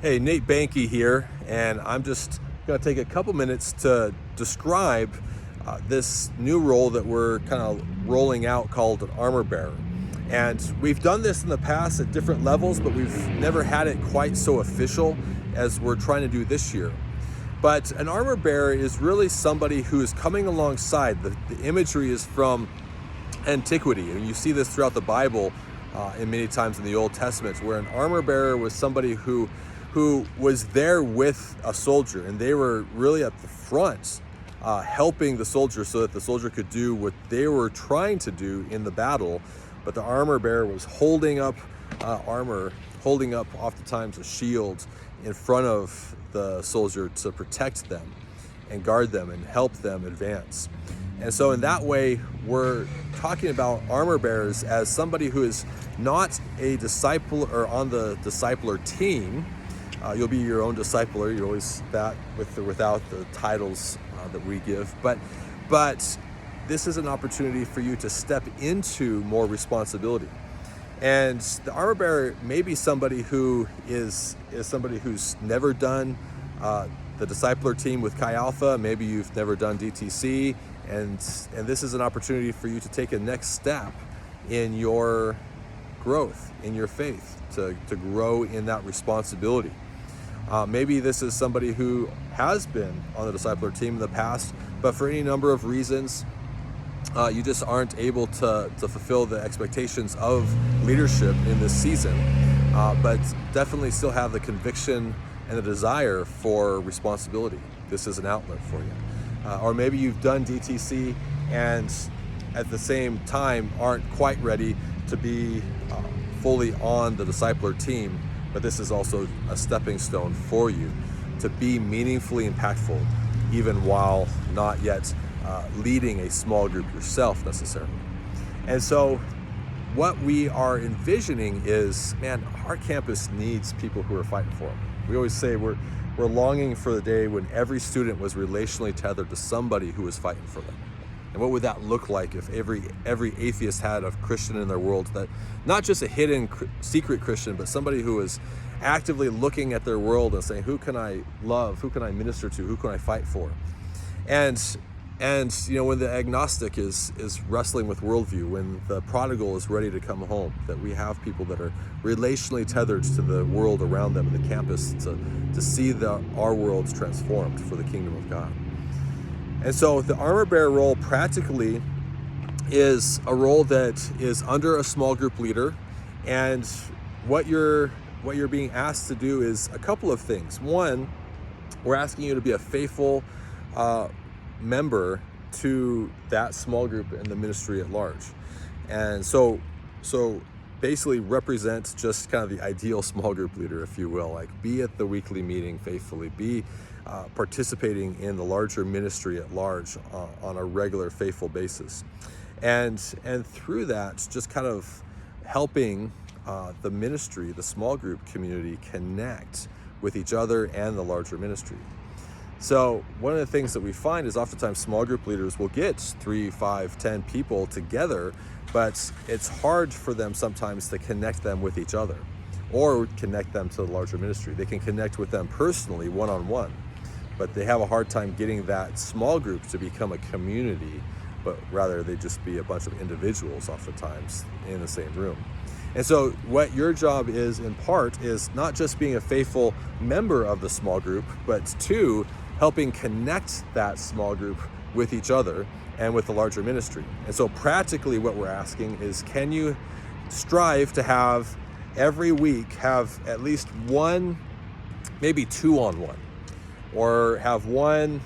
Hey, Nate Banky here, and I'm just going to take a couple minutes to describe this new role that we're kind of rolling out called an armor bearer. And we've done this in the past at different levels, but we've never had it quite so official as we're trying to do this year. But an armor bearer is really somebody who is coming alongside. The imagery is from antiquity, and you see this throughout the Bible and many times in the Old Testament, where an armor bearer was somebody who was there with a soldier, and they were really at the front helping the soldier so that the soldier could do what they were trying to do in the battle. But the armor bearer was holding up armor, holding up oftentimes a shield in front of the soldier to protect them and guard them and help them advance. And so in that way, we're talking about armor bearers as somebody who is not a disciple or on the discipler team. You'll be your own discipler. You're always that with or without the titles that we give. But this is an opportunity for you to step into more responsibility. And the armor bearer may be somebody who is somebody who's never done the discipler team with Chi Alpha. Maybe you've never done DTC, and this is an opportunity for you to take a next step in your growth, in your faith, to grow in that responsibility. Maybe this is somebody who has been on the discipler team in the past, but for any number of reasons, you just aren't able to fulfill the expectations of leadership in this season, but definitely still have the conviction and the desire for responsibility. This is an outlet for you. Or maybe you've done DTC and at the same time aren't quite ready to be fully on the discipler team, but this is also a stepping stone for you to be meaningfully impactful, even while not yet leading a small group yourself necessarily. And so what we are envisioning is, man, our campus needs people who are fighting for them. We always say we're longing for the day when every student was relationally tethered to somebody who was fighting for them. And what would that look like if every atheist had a Christian in their world, that not just a hidden secret Christian, but somebody who is actively looking at their world and saying, who can I love? Who can I minister to? Who can I fight for? And you know, when the agnostic is wrestling with worldview, when the prodigal is ready to come home, that we have people that are relationally tethered to the world around them and the campus to see our worlds transformed for the kingdom of God. And so the armor bearer role practically is a role that is under a small group leader, and what you're being asked to do is a couple of things. One, we're asking you to be a faithful member to that small group and the ministry at large. And so basically represent just kind of the ideal small group leader, if you will, like be at the weekly meeting faithfully, be participating in the larger ministry at large on a regular faithful basis. And through that, just kind of helping the ministry, the small group community, connect with each other and the larger ministry. So one of the things that we find is oftentimes small group leaders will get 3, 5, 10 people together, but it's hard for them sometimes to connect them with each other or connect them to the larger ministry. They can connect with them personally, one-on-one, but they have a hard time getting that small group to become a community, but rather they just be a bunch of individuals oftentimes in the same room. And so what your job is, in part, is not just being a faithful member of the small group, but two, helping connect that small group with each other and with the larger ministry. And so practically what we're asking is, can you strive to have every week have at least one, maybe 2-on-1, or have one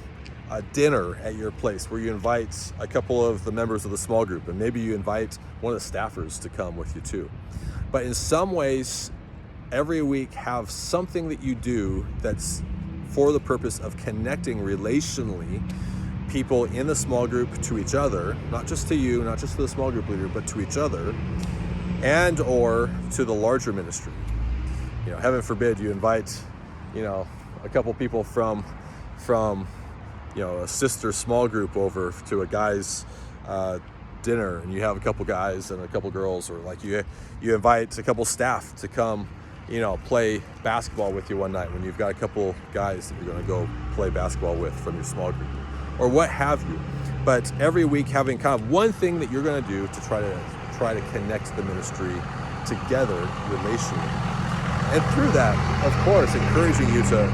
dinner at your place where you invite a couple of the members of the small group, and maybe you invite one of the staffers to come with you too. But in some ways, every week have something that you do that's for the purpose of connecting relationally people in the small group to each other, not just to you, not just to the small group leader, but to each other and or to the larger ministry. You know, heaven forbid you invite, you know, a couple people from you know, a sister small group over to a guy's dinner, and you have a couple guys and a couple girls, or like you invite a couple staff to come play basketball with you one night when you've got a couple guys that you're going to go play basketball with from your small group, or what have you. But every week having kind of one thing that you're going to do to try to connect the ministry together relationally. And through that, of course, encouraging you to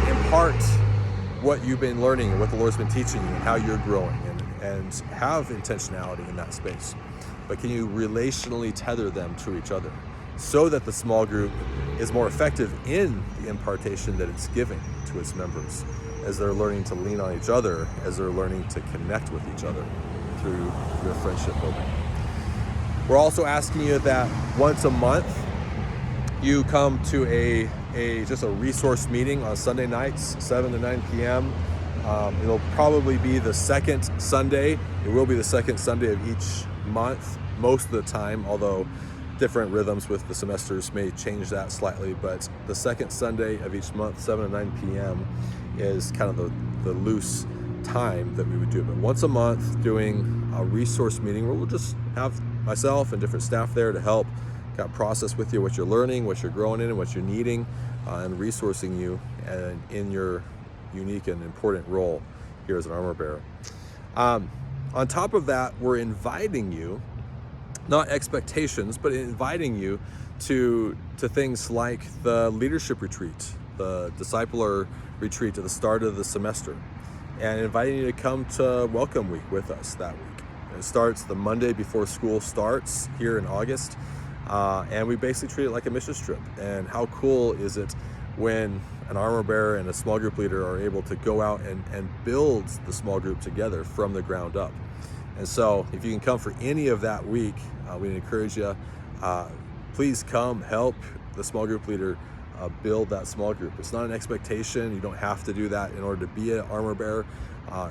impart what you've been learning and what the Lord's been teaching you and how you're growing, and have intentionality in that space. But can you relationally tether them to each other so that the small group is more effective in the impartation that it's giving to its members, as they're learning to lean on each other, as they're learning to connect with each other through their friendship building. We're also asking you that once a month you come to just a resource meeting on Sunday nights, 7 to 9 p.m. It'll probably be the second Sunday. It will be the second Sunday of each month most of the time, although different rhythms with the semesters may change that slightly. But the second Sunday of each month, 7 to 9 p.m. is kind of the loose time that we would do. But once a month, doing a resource meeting where we'll just have myself and different staff there to help kind of process with you what you're learning, what you're growing in, and what you're needing, and resourcing you and in your unique and important role here as an armor bearer. On top of that, we're inviting you, not expectations, but inviting you to things like the leadership retreat, the discipler retreat at the start of the semester, and inviting you to come to Welcome Week with us that week. It starts the Monday before school starts here in August, and we basically treat it like a mission trip. And how cool is it when an armor bearer and a small group leader are able to go out and build the small group together from the ground up. And so if you can come for any of that week, we encourage you, please come help the small group leader build that small group. It's not an expectation. You don't have to do that in order to be an armor bearer.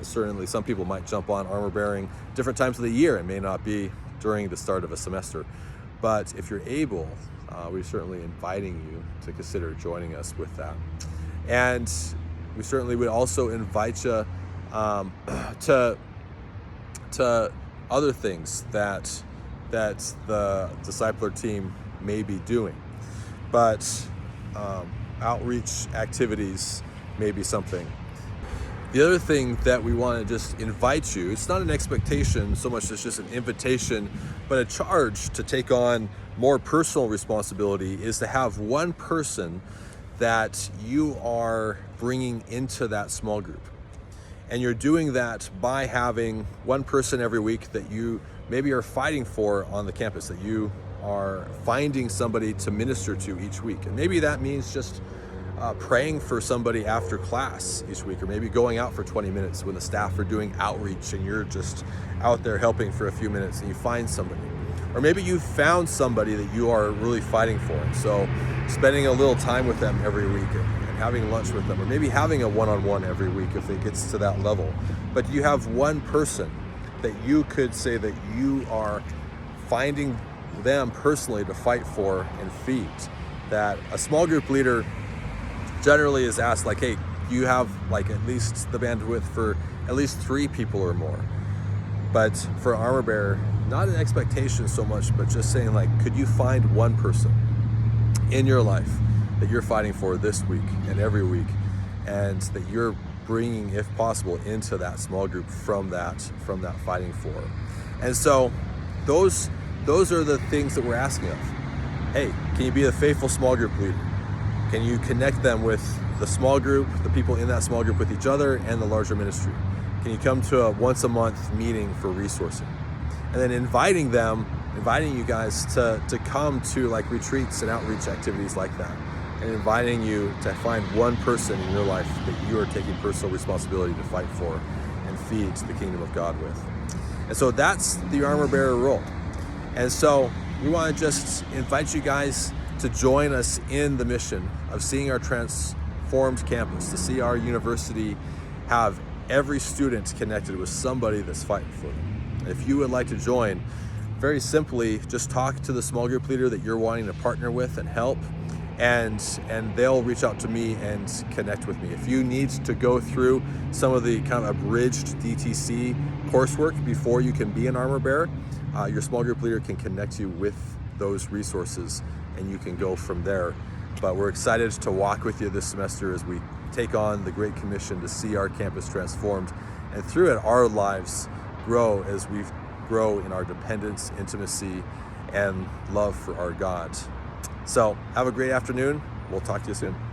Certainly some people might jump on armor bearing different times of the year. It may not be during the start of a semester. But if you're able, we're certainly inviting you to consider joining us with that. And we certainly would also invite you to other things that the discipler team may be doing. But outreach activities may be something. The other thing that we want to just invite you, it's not an expectation so much as just an invitation, but a charge to take on more personal responsibility, is to have one person that you are bringing into that small group. And you're doing that by having one person every week that you maybe are fighting for on the campus, that you are finding somebody to minister to each week. And maybe that means just praying for somebody after class each week, or maybe going out for 20 minutes when the staff are doing outreach and you're just out there helping for a few minutes and you find somebody. Or maybe you found somebody that you are really fighting for, and so spending a little time with them every week and having lunch with them, or maybe having a one-on-one every week if it gets to that level. But you have one person that you could say that you are finding them personally to fight for and feed. That a small group leader generally is asked, like, hey, you have like at least the bandwidth for at least 3 people or more. But for an armor bearer, not an expectation so much, but just saying, like, could you find one person in your life that you're fighting for this week and every week, and that you're bringing, if possible, into that small group from that fighting for. And so those are the things that we're asking of. Hey, can you be a faithful small group leader? Can you connect them with the small group, the people in that small group with each other, and the larger ministry? Can you come to a once a month meeting for resourcing? And then inviting you guys to come to like retreats and outreach activities like that. And inviting you to find one person in your life that you are taking personal responsibility to fight for and feed the kingdom of God with. And so that's the armor bearer role. And so we want to just invite you guys to join us in the mission of seeing our transformed campus, to see our university have every student connected with somebody that's fighting for them. And if you would like to join, very simply, just talk to the small group leader that you're wanting to partner with and help, and they'll reach out to me and connect with me. If you need to go through some of the kind of abridged DTC coursework before you can be an armor bearer, your small group leader can connect you with those resources and you can go from there. But we're excited to walk with you this semester as we take on the Great Commission to see our campus transformed, and through it our lives grow as we grow in our dependence, intimacy, and love for our God. So have a great afternoon. We'll talk to you soon.